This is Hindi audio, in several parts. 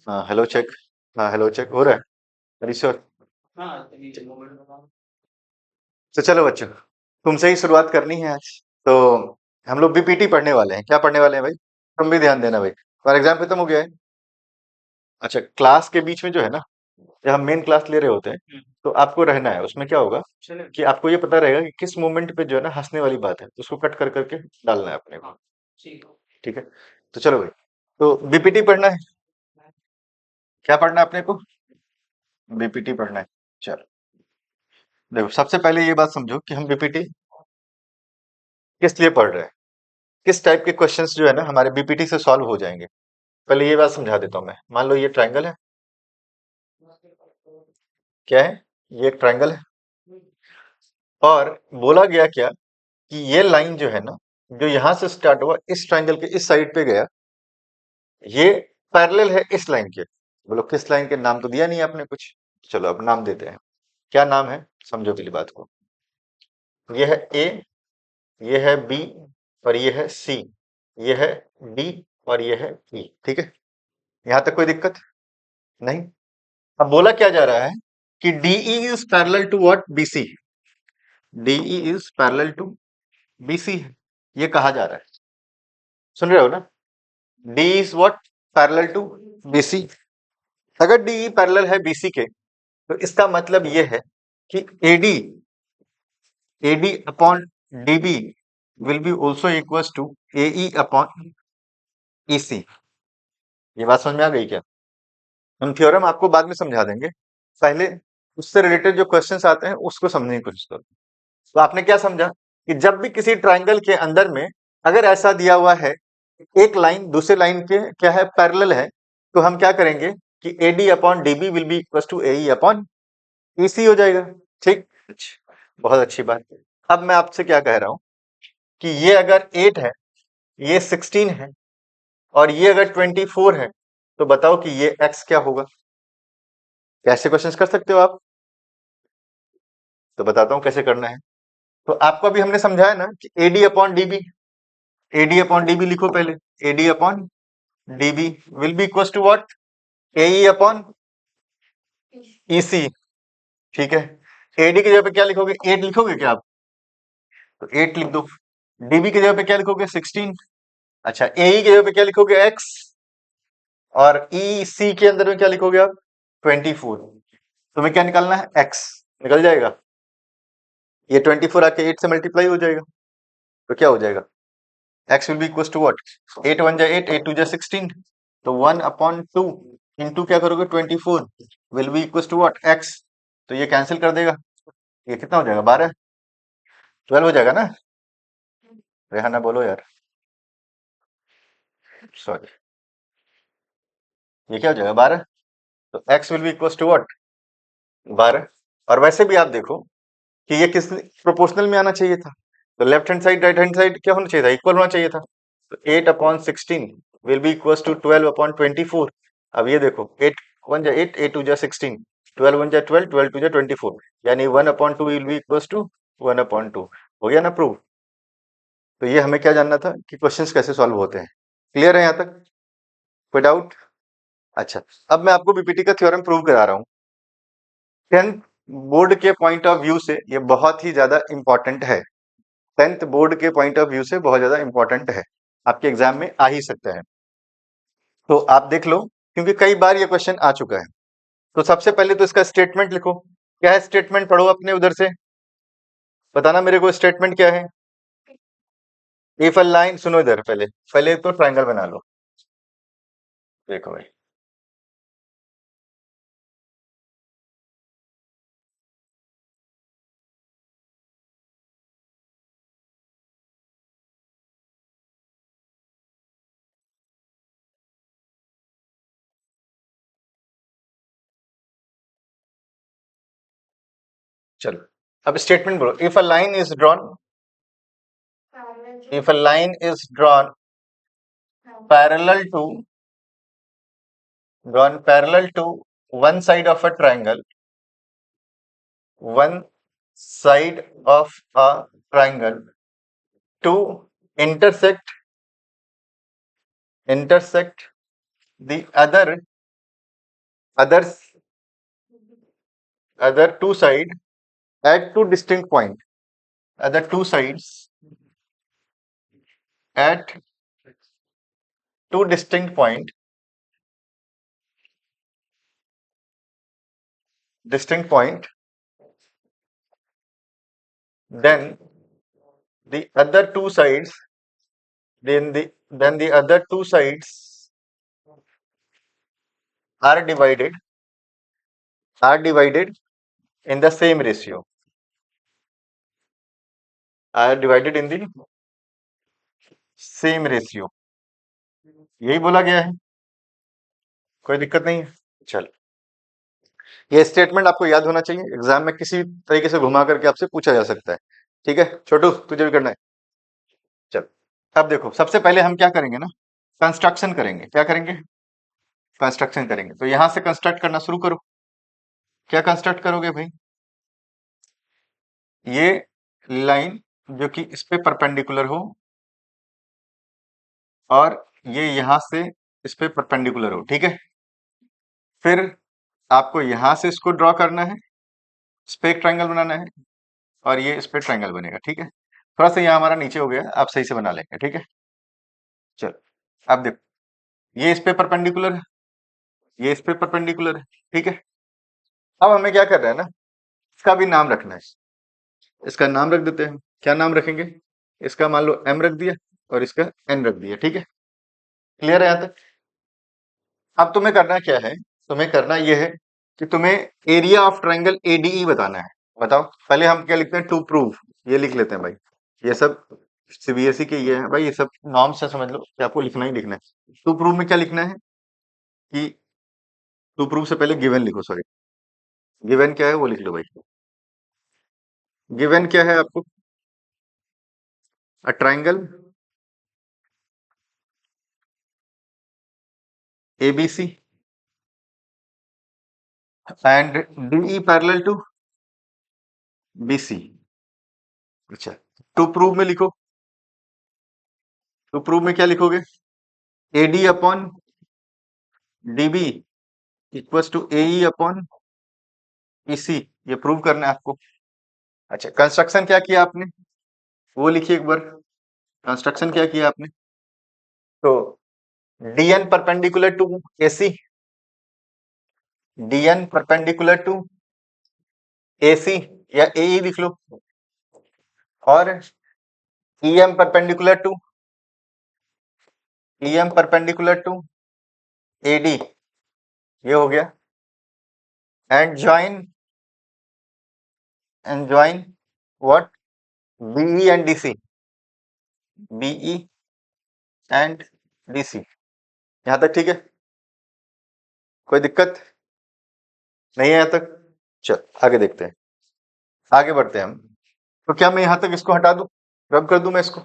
हाँ हेलो चेक। हाँ हेलो चेक हो रहा है। अरे श्योर। तो चलो बच्चों, तुमसे ही शुरुआत करनी है आज। तो हम लोग बीपीटी पढ़ने वाले हैं। क्या पढ़ने वाले हैं भाई? तुम भी ध्यान देना भाई। फॉर एग्जाम्पल खत्म हो गया है। अच्छा, क्लास के बीच में जो है ना, जब हम मेन क्लास ले रहे होते हैं तो आपको रहना है उसमें। क्या होगा कि आपको ये पता रहेगा कि किस मोमेंट पे जो है ना हंसने वाली बात है, तो उसको कट कर करके डालना है अपने को। ठीक है, तो चलो भाई। तो बीपीटी पढ़ना है। क्या पढ़ना है अपने को? बीपीटी पढ़ना है। चलो देखो, सबसे पहले ये बात समझो कि हम बीपीटी किस लिए पढ़ रहे हैं, किस टाइप के क्वेश्चंस जो है ना हमारे बीपीटी से सॉल्व हो जाएंगे। पहले ये बात समझा देता हूँ मैं। मान लो ये ट्रायंगल है। क्या है? ये एक ट्रायंगल है। और बोला गया क्या कि ये लाइन जो है ना, जो यहां से स्टार्ट हुआ इस ट्रायंगल के इस साइड पे गया, ये पैरेलल है इस लाइन के। बोलो किस लाइन के? नाम तो दिया नहीं आपने कुछ। चलो अब नाम देते हैं। क्या नाम है? समझो पहली बात को। ये है ए, ये है बी, और ये है सी, ये है डी, और ये है ई। ठीक है, यहां तक कोई दिक्कत नहीं। अब बोला क्या जा रहा है कि DE is parallel to what? BC. DE is parallel to BC है, ये कहा जा रहा है। सुन रहे हो ना? D is what? Parallel to BC. अगर डीई पैरेलल है बीसी के, तो इसका मतलब ये है कि AD AD upon DB will be also equals to AE upon EC. ये बात समझ में आ गई क्या? हम थ्योरम आपको बाद में समझा देंगे, पहले उससे रिलेटेड जो क्वेश्चंस आते हैं उसको समझने की कोशिश करो। तो आपने क्या समझा कि जब भी किसी ट्रायंगल के अंदर में अगर ऐसा दिया हुआ है, एक लाइन दूसरे लाइन के क्या है? पैरेलल है, तो हम क्या करेंगे कि AD upon DB will be equal to AE upon EC हो जाएगा। ठीक, अच्छा, बहुत अच्छी बात। अब मैं आपसे क्या कह रहा हूं कि ये अगर 8 है, ये 16 है, और ये अगर 24 है, तो बताओ कि ये x क्या होगा? कैसे क्वेश्चंस कर सकते हो आप? तो बताता हूं कैसे करना है। तो आपको अभी हमने समझाया ना कि AD upon DB, AD upon DB लिखो पहले। AD upon DB will be equal to what? AE upon EC. ठीक है, एडी की जगह पे क्या लिखोगे? 8 लिखोगे क्या आप? तो 8 लिख दो। डीबी की जगह पे क्या लिखोगे? 16। अच्छा, एई की जगह पे क्या लिखोगे? एक्स। और ई सी के अंदर में क्या लिखोगे आप? 24। तुम्हें क्या निकालना है? एक्स। निकल जाएगा। ये 24 आके 8 से मल्टीप्लाई हो जाएगा, तो क्या हो जाएगा? X will be equal to what? 8 1 जा 8, 8 2 जा 16। तो 1 अपॉन 2 इंटू क्या करोगे? 24 will be equal to what? X. तो ये कैंसिल कर देगा। ये कितना हो जाएगा? 12। 12 हो जाएगा ना? रेहाना बोलो यार। सॉरी, ये क्या हो जाएगा? 12। तो X will be equal to what? 12। और वैसे भी आप देखो कि ये किस प्रोपोर्शनल में आना चाहिए था। तो left hand side right hand side क्या होना चाहिए था? इक्वल होना चाहिए था। तो 8 upon 16 will be equal to 12 upon 24। अब ये देखो, 8 1 जा 8, 8 2 जा 16, 12 1 जा 12, 12 2 जा 24, यानी 1 upon 2 will be equal to 1 upon 2। हो गया ना प्रूव? तो ये हमें क्या जानना था कि क्वेश्चंस कैसे सॉल्व होते हैं। क्लियर है यहाँ तक? कोई डाउट? अच्छा, अब मैं आपको बीपीटी का थ्योरम प्रूव करा रहा हूँ। 10th बोर्ड के पॉइंट ऑफ व्यू से ये बहुत ही ज्यादा इंपॉर्टेंट है। 10th बोर्ड के पॉइंट ऑफ व्यू से बहुत ज्यादा इंपॉर्टेंट है, आपके एग्जाम में आ ही सकता है। तो आप देख लो, क्योंकि कई बार ये क्वेश्चन आ चुका है। तो सबसे पहले तो इसका स्टेटमेंट लिखो। क्या है स्टेटमेंट? पढ़ो अपने उधर से, बताना मेरे को स्टेटमेंट क्या है। इफ अ लाइन, सुनो इधर, पहले पहले तो ट्रायंगल बना लो। देखो भाई, चलो अब स्टेटमेंट बोलो। If a line is drawn, if a line is drawn parallel to, drawn parallel to one side of a triangle, one side of a triangle to intersect the other two side at two distinct point, other two sides at two distinct point, then the other two sides then the other two sides are divided in the same ratio, are divided in the same ratio, यही बोला गया है, कोई दिक्कत नहीं है। चल, ये स्टेटमेंट आपको याद होना चाहिए, एग्जाम में किसी तरीके से घुमा करके आपसे पूछा जा सकता है। ठीक है छोटू, तुझे भी करना है। चल, अब देखो, सबसे पहले हम क्या करेंगे ना, कंस्ट्रक्शन करेंगे। क्या करेंगे? कंस्ट्रक्शन करेंगे। तो यहां से कंस्ट्रक्ट करना शुरू करो। क्या कंस्ट्रक्ट करोगे भाई? ये लाइन जो कि इस पे परपेंडिकुलर हो और ये यहां से इस पे परपेंडिकुलर हो। ठीक है, फिर आपको यहां से इसको ड्रॉ करना है, इस पे एक ट्रायंगल बनाना है और ये इस पे ट्रायंगल बनेगा। ठीक है, थोड़ा सा यहाँ हमारा नीचे हो गया, आप सही से बना लेंगे। ठीक है, चलो अब देखो, ये इस पे परपेंडिकुलर है, ये इस पे परपेंडिकुलर है। ठीक है, अब हमें क्या करना है ना, इसका भी नाम रखना है। इसका नाम रख देते हैं। क्या नाम रखेंगे? इसका मान लो m रख दिया और इसका n रख दिया। ठीक है, क्लियर है यहाँ तक? अब तुम्हें करना क्या है, तुम्हें करना यह है कि तुम्हें एरिया ऑफ ट्रायंगल एडीई बताना है। बताओ, पहले हम क्या लिखते हैं, टू प्रूव, ये लिख लेते हैं भाई। ये सब सीबीएसई के ये है भाई, ये सब नॉर्म से समझ लो कि आपको लिखना ही लिखना है। टू प्रूव में क्या लिखना है कि टू प्रूव से पहले गिवन लिखो, सॉरी, गिवन क्या है वो लिख लो भाई। गिवन क्या है आपको? A triangle ABC and DE parallel to BC. अच्छा, टू प्रूव में लिखो। टू प्रूव में क्या लिखोगे? AD upon DB equals to AE upon EC, ये प्रूव करना है आपको। अच्छा, कंस्ट्रक्शन क्या किया आपने वो लिखिए एक बार। कंस्ट्रक्शन क्या किया आपने? तो DN perpendicular to AC, DN perpendicular to AC या एई लिख लो, और ईएम परपेंडिकुलर टू एडी, ये हो गया। And join what? BE and DC, BE and DC. यहां तक ठीक है? कोई दिक्कत नहीं है यहां तक? चल आगे देखते हैं, आगे बढ़ते हैं हम। तो क्या मैं यहां तक इसको हटा दूं, रब कर दूं मैं इसको,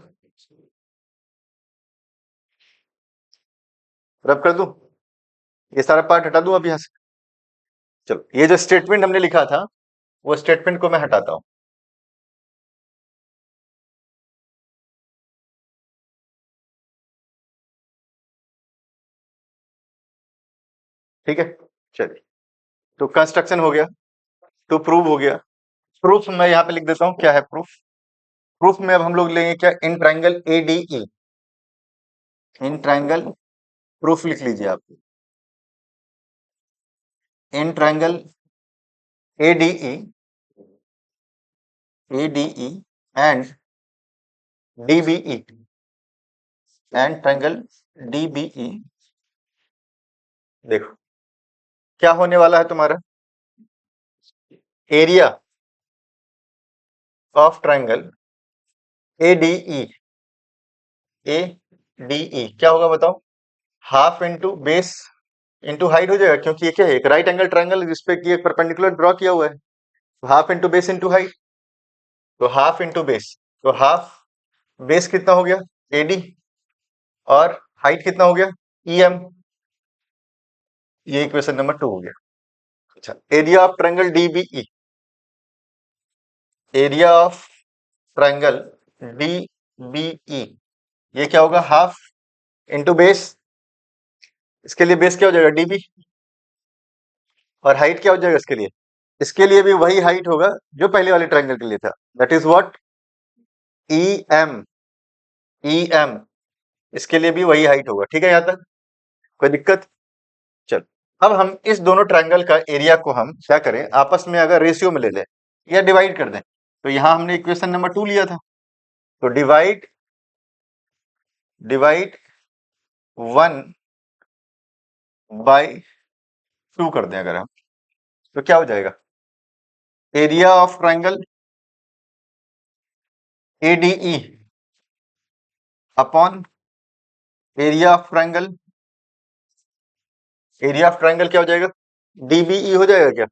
रब कर दूं, ये सारा पार्ट हटा दूं अब यहां से? चलो, ये जो स्टेटमेंट हमने लिखा था वो स्टेटमेंट को मैं हटाता हूं। ठीक है, चलिए, तो कंस्ट्रक्शन हो गया, तो प्रूव हो गया। प्रूफ मैं यहाँ पे लिख देता हूँ, क्या है प्रूफ? प्रूफ में अब हम लोग लेंगे क्या, in triangle ADE, in triangle, proof लिख लीजिए आप, in triangle ADE, ADE and DBE, and triangle DBE. देखो क्या होने वाला है तुम्हारा, area of triangle ADE, ADE क्या होगा बताओ? Half into base into height हो जाएगा, क्योंकि ये क्या है, एक राइट एंगल ट्रायंगल जिसपे कि एक परपेंडिकुलर ड्रॉ किया हुआ है। तो half into base into height, तो हाफ इंटू बेस, तो हाफ बेस कितना हो गया, एडी, और हाइट कितना हो गया, ईएम। ये इक्वेशन नंबर 2 हो गया। अच्छा, area of triangle DBE, area of triangle DBE, ये क्या होगा, हाफ इंटू बेस इसके लिए बेस क्या हो जाएगा, डीबी, और हाइट क्या हो जाएगा इसके लिए, इसके लिए भी वही हाइट होगा जो पहले वाले ट्रायंगल के लिए था, that is what, E M, E M, इसके लिए भी वही हाइट होगा। ठीक है, यहां तक कोई दिक्कत? चल, अब हम इस दोनों ट्रायंगल का एरिया को हम क्या करें, आपस में अगर रेशियो में ले लें या डिवाइड कर दें, तो यहां हमने इक्वेशन नंबर 2 लिया था, तो डिवाइड डिवाइड 1/2 कर दें अगर हम, तो क्या हो जाएगा, area of triangle ADE upon area of triangle, area of triangle क्या हो जाएगा, डीबीई हो जाएगा क्या,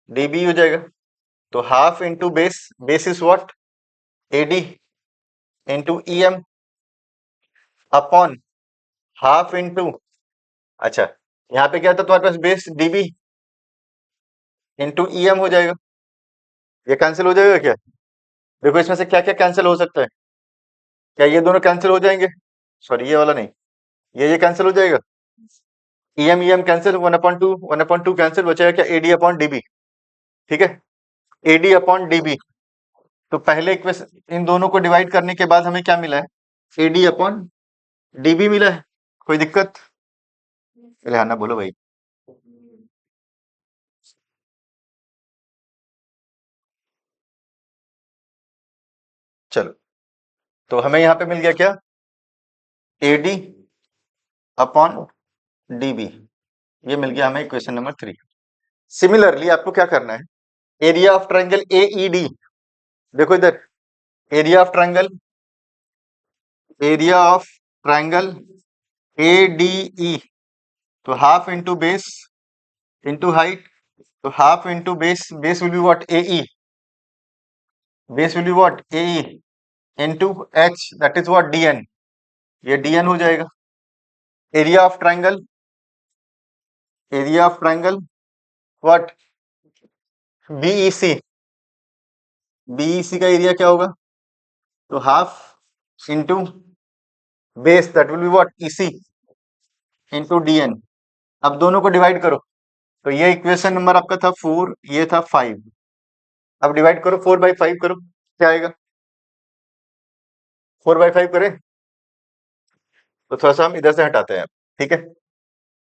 डीबी हो जाएगा। तो half into base, base is what, AD into EM upon half into, अच्छा यहाँ पे क्या था तुम्हारे पास, बेस डीबी इंटू ईएम हो जाएगा, ये कैंसिल हो जाएगा क्या, देखो इसमें से क्या क्या कैंसिल हो सकता है, क्या ये दोनों कैंसिल हो जाएंगे, सॉरी ये वाला नहीं, ये कैंसिल हो जाएगा, ईएम कैंसिल, 1/2, 1/2 कैंसिल, बचेगा क्या, एडी अपॉन डीबी। ठीक है, एडी अपॉन डीबी, तो पहले इक्वेशन इन दोनों को डिवाइड करने के बाद हमें क्या मिला है, एडी अपॉन डीबी मिला है, कोई दिक्कत? रेहाना बोलो भाई। चलो, तो हमें यहाँ पे मिल गया क्या, एडी अपॉन डीबी, ये मिल गया हमें इक्वेशन नंबर 3। सिमिलरली आपको क्या करना है, एरिया ऑफ ट्रायंगल एईडी, देखो इधर, area of triangle, area of triangle ADE, तो half into base into height, तो half into base, base will be what, AE, base will be what, AE into H, that is what, DN, ये डीएन हो जाएगा। Area of triangle, area of triangle what, BEC, BEC का एरिया क्या होगा, तो half into base, that will be what, EC into DN. अब दोनों को डिवाइड करो, तो ये इक्वेशन नंबर आपका था 4, ये था 5, अब डिवाइड करो 4/5 करो, क्या आएगा, 4/5 करें, तो थोड़ा सा हम इधर से हटाते हैं, ठीक है,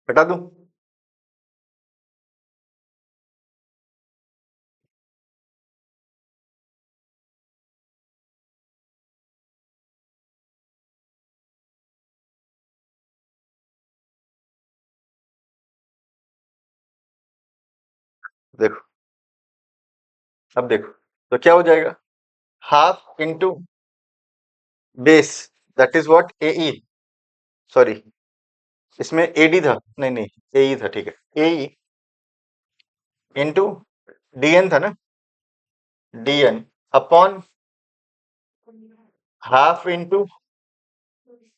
हटा दूं, देखो, अब देखो, तो क्या हो जाएगा, half into base, that is what, AE, sorry इसमें एडी था, नहीं नहीं एई था, ठीक है, एई इंटू डीएन था ना, DN upon half into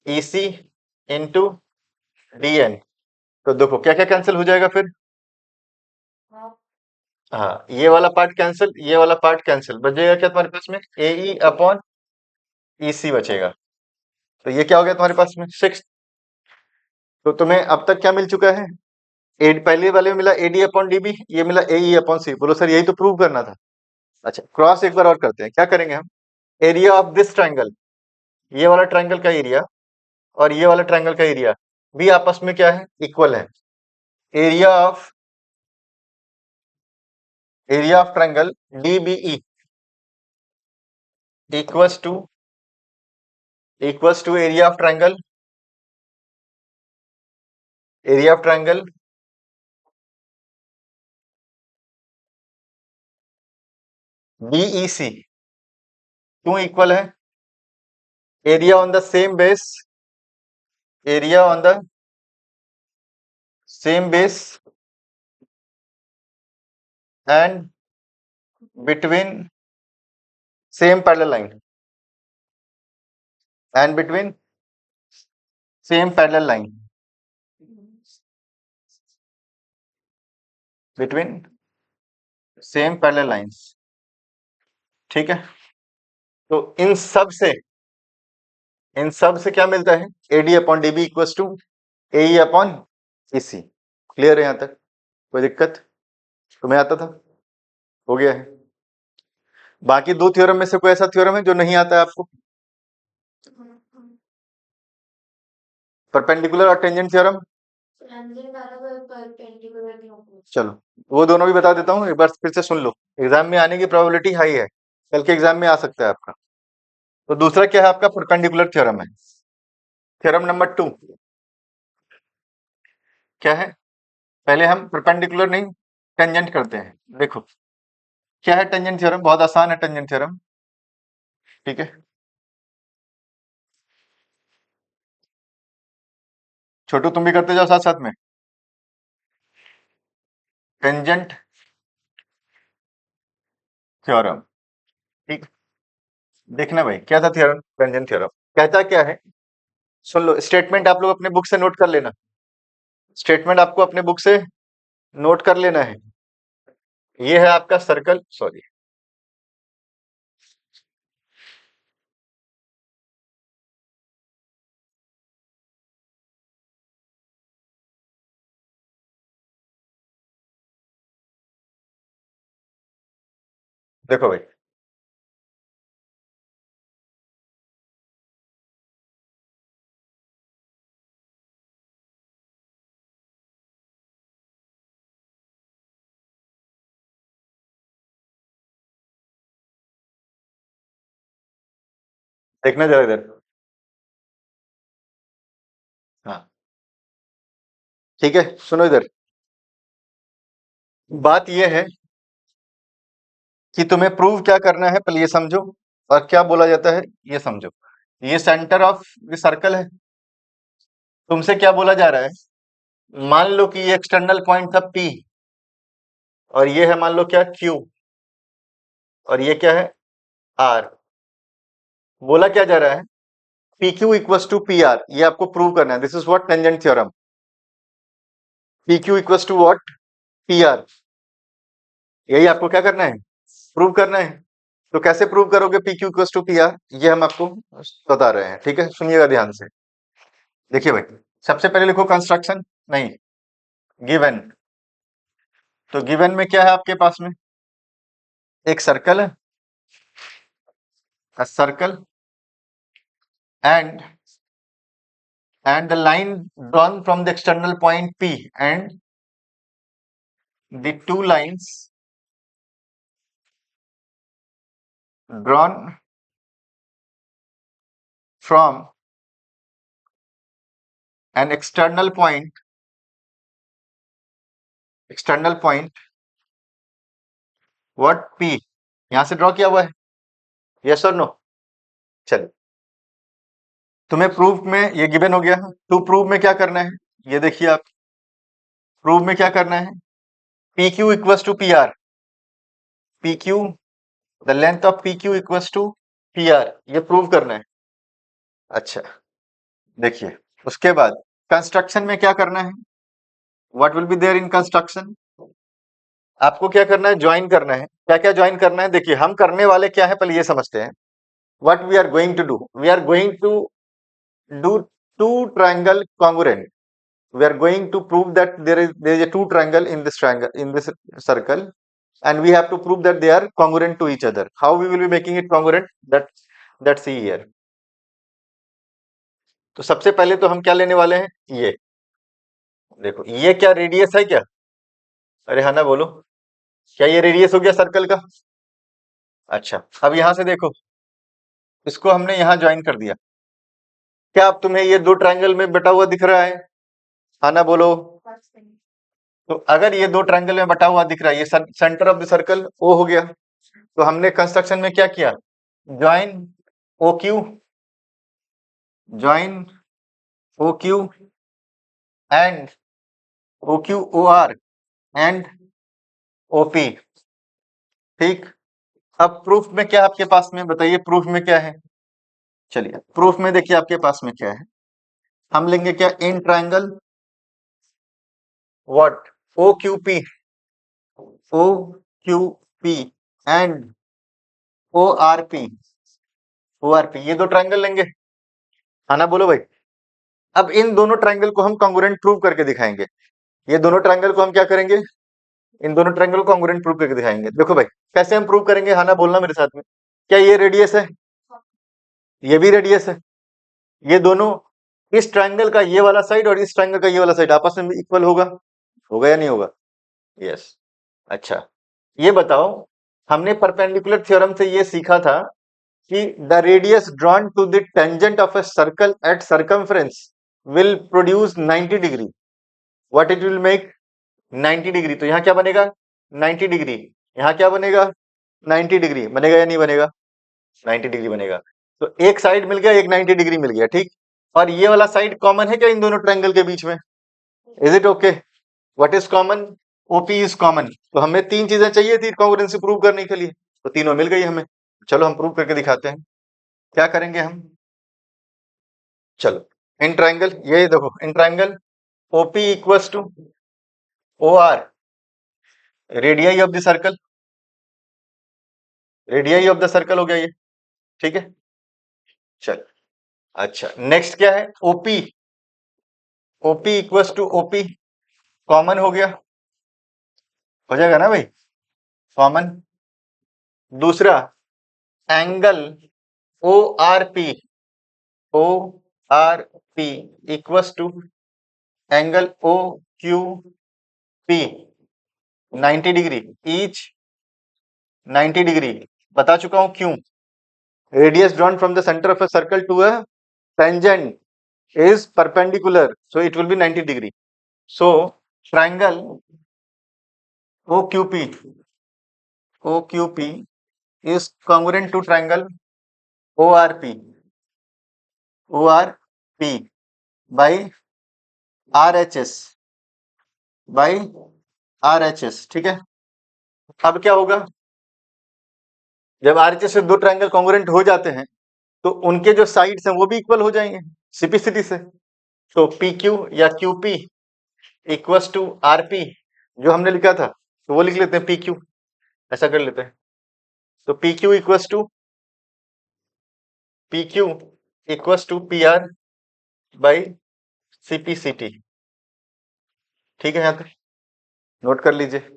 EC into DN, तो देखो क्या क्या कैंसिल हो जाएगा फिर, हाँ ये वाला पार्ट कैंसिल, ये वाला पार्ट कैंसिल, बचेगा क्या तुम्हारे पास में, एई अपॉन ईसी बचेगा, तो ये क्या हो गया तुम्हारे पास में 6। तो तुम्हें अब तक क्या मिल चुका है, एड पहले वाले में मिला एडी अपॉन डीबी, ये मिला एई अपॉन सी, बोलो सर यही तो प्रूव करना था। अच्छा क्रॉस एक बार और करते हैं, क्या करेंगे हम, एरिया ऑफ दिस ट्रायंगल, ये वाला ट्रायंगल का एरिया और ये वाला ट्रायंगल का एरिया भी आपस में क्या है, इक्वल है, area of triangle DBE equals to area of triangle BEC, क्यों इक्वल है, area on the same base, area on the same base and between same parallel line, and between same parallel line, between same parallel lines, ठीक है, तो इन सब से इन सब से क्या मिलता है, AD upon DB equal to AE upon EC। Clear है? यहां तक कोई दिक्कत तुम्हें आता था? हो गया है। बाकी दो थ्योरम में से कोई ऐसा थ्योरम है जो नहीं आता है आपको? परपेंडिकुलर और टेंजेंट थ्योरम, चलो वो दोनों भी बता देता हूँ, एक बार फिर से सुन लो, एग्जाम में आने की प्रोबेबिलिटी हाई है, कल के एग्जाम में आ सकता है आपका। तो दूसरा क्या है आपका, परपेंडिकुलर थ्योरम है। थ्योरम नंबर 2 क्या है, पहले हम परपेंडिकुलर नहीं टेंजेंट करते हैं। देखो क्या है टेंजेंट थ्योरम, बहुत आसान है टेंजेंट थ्योरम, ठीक है। छोटू तुम भी करते जाओ साथ साथ में। टेंजेंट थ्योरम, ठीक। देखना भाई क्या था थ्योरम, टेंजेंट थ्योरम कहता क्या है, सुन लो, स्टेटमेंट आप लोग अपने बुक से नोट कर लेना, स्टेटमेंट आपको अपने बुक से नोट कर लेना है। ये है आपका सर्कल, सॉरी देखो भाई, देखना जरा इधर, हाँ ठीक है, सुनो इधर, बात यह है कि तुम्हें प्रूव क्या करना है, पहले ये समझो, और क्या बोला जाता है ये समझो। ये सेंटर ऑफ द सर्कल है, तुमसे क्या बोला जा रहा है, मान लो कि ये एक्सटर्नल पॉइंट था P, और ये है मान लो क्या Q, और ये क्या है R। बोला क्या जा रहा है, PQ इक्वल टू PR, ये आपको प्रूव करना है, this is what tangent theorem. PQ equal to what, PR, यही आपको क्या करना है, प्रूव करना है। तो कैसे प्रूव करोगे PQ इक्वल टू PR, ये हम आपको बता रहे हैं, ठीक है, सुनिएगा ध्यान से। देखिए भाई, सबसे पहले लिखो कंस्ट्रक्शन, नहीं गिवन। तो गिवन में क्या है आपके पास में, एक सर्कल है, circle and the line drawn from the external point P, and the two lines drawn from an external point what P, यहां से ड्रॉ किया हुआ है, यस और नो। चलो, तुम्हें प्रूफ में ये गिवन हो गया, टू प्रूव में क्या करना है, ये देखिए आप, प्रूव में क्या करना है, PQ equal to PR, PQ the length of PQ equal to PR, ये प्रूव करना है। अच्छा देखिए, उसके बाद कंस्ट्रक्शन में क्या करना है, what will be there in construction, आपको क्या करना है, ज्वाइन करना है। क्या क्या ज्वाइन करना है, देखिए हम करने वाले क्या है पहले ये समझते हैं। What we are going to do, we are going to do two triangle congruent, we are going to prove that there is a two triangle in this circle, and we have to prove that they are congruent to each other. How we will be making it congruent, that's see here। तो सबसे पहले तो हम क्या लेने वाले हैं, ये देखो, ये क्या रेडियस है क्या, अरे हाँ ना बोलो, क्या ये रेडियस हो गया सर्कल का। अच्छा अब यहां से देखो, इसको हमने यहां ज्वाइन कर दिया, क्या अब तुम्हें ये दो ट्रायंगल में बटा हुआ दिख रहा है, हाँ ना बोलो। तो अगर ये दो ट्रायंगल में बटा हुआ दिख रहा है, ये centre of the circle O हो गया, तो हमने कंस्ट्रक्शन में क्या किया, join O Q, join O Q and O Q O R and OP, ठीक। अब प्रूफ में क्या आपके पास में, बताइए प्रूफ में क्या है, चलिए प्रूफ में देखिए आपके पास में क्या है, हम लेंगे क्या, in triangle what, O Q P, O Q P and O R P, O R P, ये दो ट्रायंगल लेंगे, हाँ ना, बोलो भाई। अब इन दोनों ट्रायंगल को हम कॉन्ग्रुएंट प्रूव करके दिखाएंगे। ये दोनों ट्रायंगल को हम क्या करेंगे, इन दोनों ट्रायंगल को कॉन्ग्रुएंट प्रूव करके दिखाएंगे। देखो भाई, कैसे हम प्रूव करेंगे, हाँ ना बोलना मेरे साथ में। क्या ये रेडियस है, ये भी रेडियस है, ये दोनों, इस ट्रायंगल का ये वाला साइड और इस ट्रायंगल का ये वाला साइड आपस में इक्वल होगा, होगा या नहीं होगा? यस। अच्छा, ये बताओ, हमने परपेंडिकुलर थ्योरम से ये सीखा था कि the radius drawn to the tangent of a circle at circumference will produce 90 degree. What it will make? 90 degree. तो यहाँ क्या बनेगा? 90 डिग्री। यहाँ क्या बनेगा? 90 डिग्री। बनेगा या नहीं बनेगा? 90 डिग्री बनेगा। तो एक साइड मिल गया, एक 90 डिग्री मिल गया, ठीक। और ये वाला साइड कॉमन है क्या इन दोनों ट्रायंगल के बीच में? Is it okay? What is common? OP is common. तो हमें तीन चीजें चाहिए थी कॉन्ग्रुएंसी प्रूव करने के लिए, तो तीनों मिल गई हमें। चलो हम प्रूव करके दिखाते हैं। क्या करेंगे हम? चलो, इन ट्रायंगल, ये देखो, in triangle OP equals to O R, radii of the circle, radii of the circle हो गया ये, ठीक है। चल, अच्छा, नेक्स्ट क्या है? OP, OP equals to OP, common हो गया, हो जाएगा ना भाई, कॉमन। दूसरा, angle O R P, O R P equals to angle O Q P, 90 degree each, 90 degree. बता चुका हूं क्यों। Radius drawn from the centre of a circle to a tangent is perpendicular, so it will be 90 degree. So triangle OQP, OQP is congruent to triangle ORP, ORP by RHS, by RHS, ठीक है। अब क्या होगा, जब RHS से दो ट्रायंगल कॉन्ग्रुएंट हो जाते हैं तो उनके जो साइड्स हैं वो भी इक्वल हो जाएंगे सिपिसिटी से। तो PQ या QP इक्वल्स टू RP, जो हमने लिखा था तो वो लिख लेते हैं PQ, ऐसा कर लेते हैं। तो PQ equals to PQ equals to PR by CPCT, ठीक है। यहाँ तक नोट कर लीजिए।